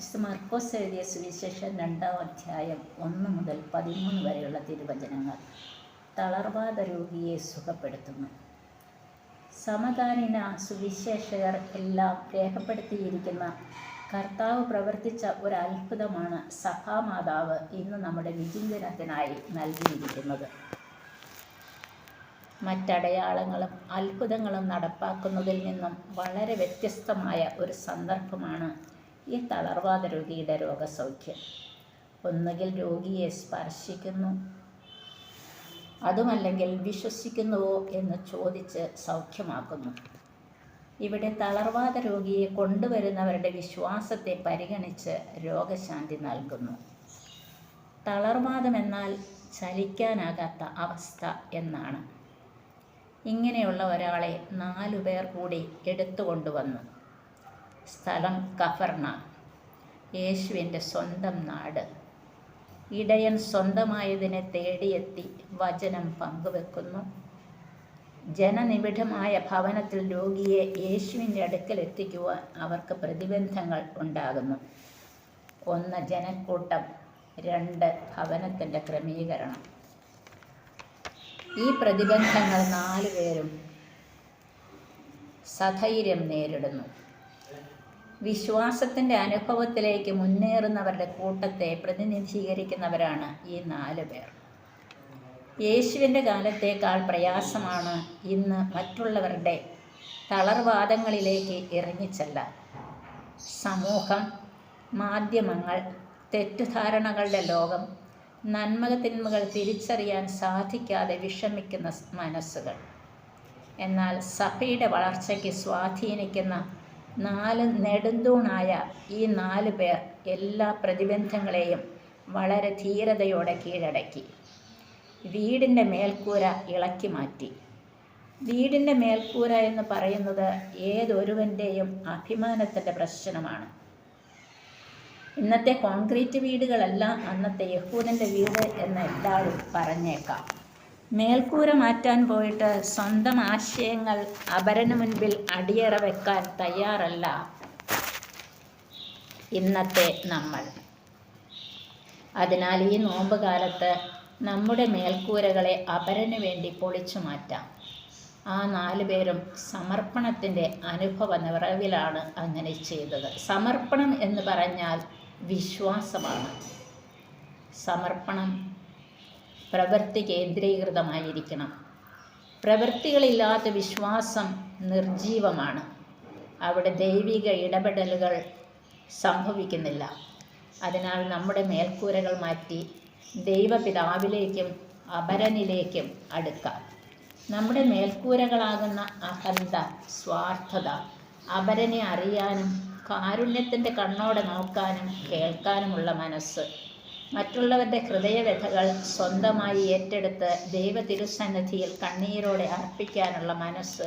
വിശുദ്ധ മർക്കോസ് എഴുതിയ സുവിശേഷം 2-ാം അധ്യായം 1 മുതൽ 13 വരെയുള്ള തിരുവചനങ്ങൾ. തളർവാദ രോഗിയെ സുഖപ്പെടുത്തുന്നു. സമകാലീന സുവിശേഷകർ എല്ലാം രേഖപ്പെടുത്തിയിരിക്കുന്ന കർത്താവ് പ്രവർത്തിച്ച ഒരു അത്ഭുതമാണ് സഭാമാതാവ് ഇന്ന് നമ്മുടെ വിചിന്തനത്തിനായി നൽകിയിരിക്കുന്നത്. മറ്റടയാളങ്ങളും അത്ഭുതങ്ങളും നടപ്പാക്കുന്നതിൽ നിന്നും വളരെ വ്യത്യസ്തമായ ഒരു സന്ദർഭമാണ് ഈ തളർവാദ രോഗിയുടെ രോഗസൗഖ്യം. ഒന്നുകിൽ രോഗിയെ സ്പർശിക്കുന്നു, അതുമല്ലെങ്കിൽ വിശ്വസിക്കുന്നുവോ എന്ന് ചോദിച്ച് സൗഖ്യമാക്കുന്നു. ഇവിടെ തളർവാദ രോഗിയെ കൊണ്ടുവരുന്നവരുടെ വിശ്വാസത്തെ പരിഗണിച്ച് രോഗശാന്തി നൽകുന്നു. തളർവാദം എന്നാൽ ചലിക്കാനാകാത്ത അവസ്ഥ എന്നാണ്. ഇങ്ങനെയുള്ള ഒരാളെ 4 പേർ കൂടി എടുത്തുകൊണ്ടുവന്നു. സ്ഥലം കഫർനാം, യേശുവിൻ്റെ സ്വന്തം നാട്. ഇടയൻ സ്വന്തമായതിനെ തേടിയെത്തി വചനം പങ്കുവെക്കുന്നു. ജനനിബിഡമായ ഭവനത്തിൽ രോഗിയെ യേശുവിൻ്റെ അടുക്കൽ എത്തിക്കുവാൻ അവർക്ക് പ്രതിബന്ധങ്ങൾ ഉണ്ടാകുന്നു. 1 ജനക്കൂട്ടം, 2 ഭവനത്തിൻ്റെ ക്രമീകരണം. ഈ പ്രതിബന്ധങ്ങൾ 4 പേരും സധൈര്യം നേരിടുന്നു. വിശ്വാസത്തിൻ്റെ അനുഭവത്തിലേക്ക് മുന്നേറുന്നവരുടെ കൂട്ടത്തെ പ്രതിനിധീകരിക്കുന്നവരാണ് ഈ 4 പേർ. യേശുവിൻ്റെ കാലത്തേക്കാൾ പ്രയാസമാണ് ഇന്ന് മറ്റുള്ളവരുടെ തളർവാദങ്ങളിലേക്ക് ഇറങ്ങിച്ചെല്ലാൻ. സമൂഹം, മാധ്യമങ്ങൾ, തെറ്റുധാരണകളുടെ ലോകം, നന്മ-തിന്മകൾ തിരിച്ചറിയാൻ സാധിക്കാതെ വിഷമിക്കുന്ന മനസ്സുകൾ. എന്നാൽ സഭയുടെ വളർച്ചയ്ക്ക് സ്വാധീനിക്കുന്ന 4 നെടുന്തൂണായ ഈ 4 പേർ എല്ലാ പ്രതിബന്ധങ്ങളെയും വളരെ ധീരതയോടെ കീഴടക്കി. വീടിൻ്റെ മേൽക്കൂര ഇളക്കി മാറ്റി. വീടിൻ്റെ മേൽക്കൂര എന്ന് പറയുന്നത് ഏതൊരുവൻ്റെയും അഭിമാനത്തിൻ്റെ പ്രശ്നമാണ്. ഇന്നത്തെ കോൺക്രീറ്റ് വീടുകളല്ല അന്നത്തെ യഹൂദൻ്റെ വീട് എന്ന് എല്ലാവരും പറഞ്ഞേക്കാം. മേൽക്കൂര മാറ്റാൻ പോയിട്ട് സ്വന്തം ആശയങ്ങൾ അപരന് മുൻപിൽ അടിയറ വെക്കാൻ തയ്യാറല്ല ഇന്നത്തെ നമ്മൾ. അതിനാൽ ഈ നോമ്പ് കാലത്ത് നമ്മുടെ മേൽക്കൂരകളെ അപരന് വേണ്ടി പൊളിച്ചു മാറ്റാം. ആ 4 പേരും സമർപ്പണത്തിൻ്റെ അനുഭവ നിറവിലാണ് അങ്ങനെ ചെയ്തത്. സമർപ്പണം എന്ന് പറഞ്ഞാൽ വിശ്വാസമാണ്. സമർപ്പണം പ്രവൃത്തി കേന്ദ്രീകൃതമായിരിക്കണം. പ്രവൃത്തികളില്ലാത്ത വിശ്വാസം നിർജീവമാണ്. അവിടെ ദൈവിക ഇടപെടലുകൾ സംഭവിക്കുന്നില്ല. അതിനാൽ നമ്മുടെ മേൽക്കൂരകൾ മാറ്റി ദൈവപിതാവിലേക്കും അപരനിലേക്കും അടുക്കാം. നമ്മുടെ മേൽക്കൂരകളാകുന്ന അഹന്ത, സ്വാർത്ഥത, അപരനെ അറിയാനും കാരുണ്യത്തിൻ്റെ കണ്ണോടെ നോക്കാനും കേൾക്കാനുമുള്ള മനസ്സ്, മറ്റുള്ളവരുടെ ഹൃദയവ്യഥകൾ സ്വന്തമായി ഏറ്റെടുത്ത് ദൈവ തിരുസന്നിധിയിൽ കണ്ണീരോടെ അർപ്പിക്കാനുള്ള മനസ്സ്,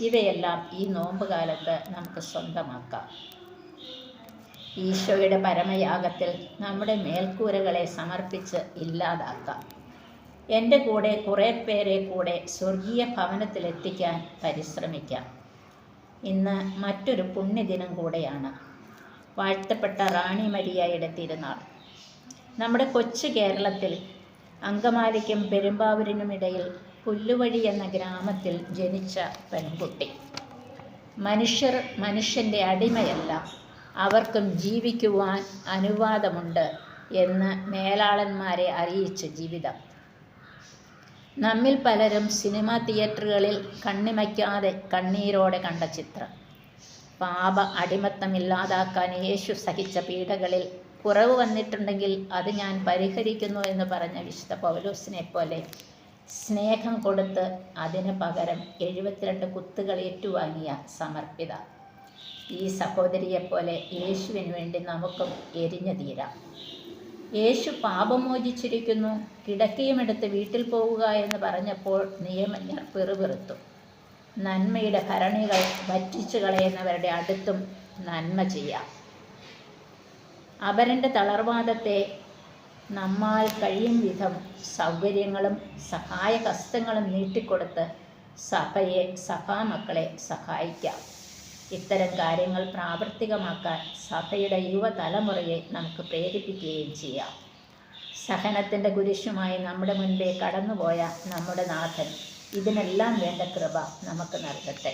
ഇവയെല്ലാം ഈ നോമ്പുകാലത്ത് നമുക്ക് സ്വന്തമാക്കാം. ഈശോയുടെ പരമയാഗത്തിൽ നമ്മുടെ മേൽക്കൂരകളെ സമർപ്പിച്ച് ഇല്ലാതാക്കാം. എൻ്റെ കൂടെ കുറേ പേരെ കൂടെ സ്വർഗീയ ഭവനത്തിലെത്തിക്കാൻ പരിശ്രമിക്കാം. ഇന്ന് മറ്റൊരു പുണ്യദിനം കൂടെയാണ്, വാഴ്ത്തപ്പെട്ട റാണി മരിയായുടെ തിരുനാൾ. നമ്മുടെ കൊച്ചു കേരളത്തിൽ അങ്കമാലിക്കും പെരുമ്പാവൂരിനുമിടയിൽ പുല്ലുവഴി എന്ന ഗ്രാമത്തിൽ ജനിച്ച പെൺകുട്ടി. മനുഷ്യർ മനുഷ്യൻ്റെ അടിമയല്ല, അവർക്കും ജീവിക്കുവാൻ അനുവാദമുണ്ട് എന്ന് മേലാളന്മാരെ അറിയിച്ച ജീവിതം. നമ്മിൽ പലരും സിനിമാ തിയേറ്ററുകളിൽ കണ്ണിമയ്ക്കാതെ കണ്ണീരോടെ കണ്ട ചിത്രം. പാപ അടിമത്തം ഇല്ലാതാക്കാൻ യേശു സഹിച്ച പീഡകളിൽ കുറവ് വന്നിട്ടുണ്ടെങ്കിൽ അത് ഞാൻ പരിഹരിക്കുന്നു എന്ന് പറഞ്ഞ വിശുദ്ധ പൗലോസിനെ പോലെ സ്നേഹം കൊടുത്ത് അതിന് പകരം 72 കുത്തുകൾ ഏറ്റുവാങ്ങിയ സമർപ്പിത. ഈ സഹോദരിയെപ്പോലെ യേശുവിന് വേണ്ടി നമുക്കും എരിഞ്ഞു തീരാം. യേശു പാപമോചിച്ചിരിക്കുന്നു, കിടക്കയുമെടുത്ത് വീട്ടിൽ പോവുക എന്ന് പറഞ്ഞപ്പോൾ നിയമജ്ഞർ പിറുപിറുത്തു. നന്മയുടെ ഭരണികൾ വറ്റിച്ചു കളയുന്നവരുടെ അടുത്തും നന്മ ചെയ്യാം. അപരൻ്റെ തളർവാദത്തെ നമ്മാൽ കഴിയും വിധം സൗകര്യങ്ങളും സഹായഹസ്തങ്ങളും നീട്ടിക്കൊടുത്ത് സഭയെ, സഭാമക്കളെ സഹായിക്കാം. ഇത്തരം കാര്യങ്ങൾ പ്രാവർത്തികമാക്കാൻ സഭയുടെ യുവതലമുറയെ നമുക്ക് പ്രേരിപ്പിക്കുകയും ചെയ്യാം. സഹനത്തിൻ്റെ കുരിശുമായി നമ്മുടെ മുൻപേ കടന്നുപോയ നമ്മുടെ നാഥൻ ഇതിനെല്ലാം വേണ്ട കൃപ നമുക്ക് നൽകട്ടെ.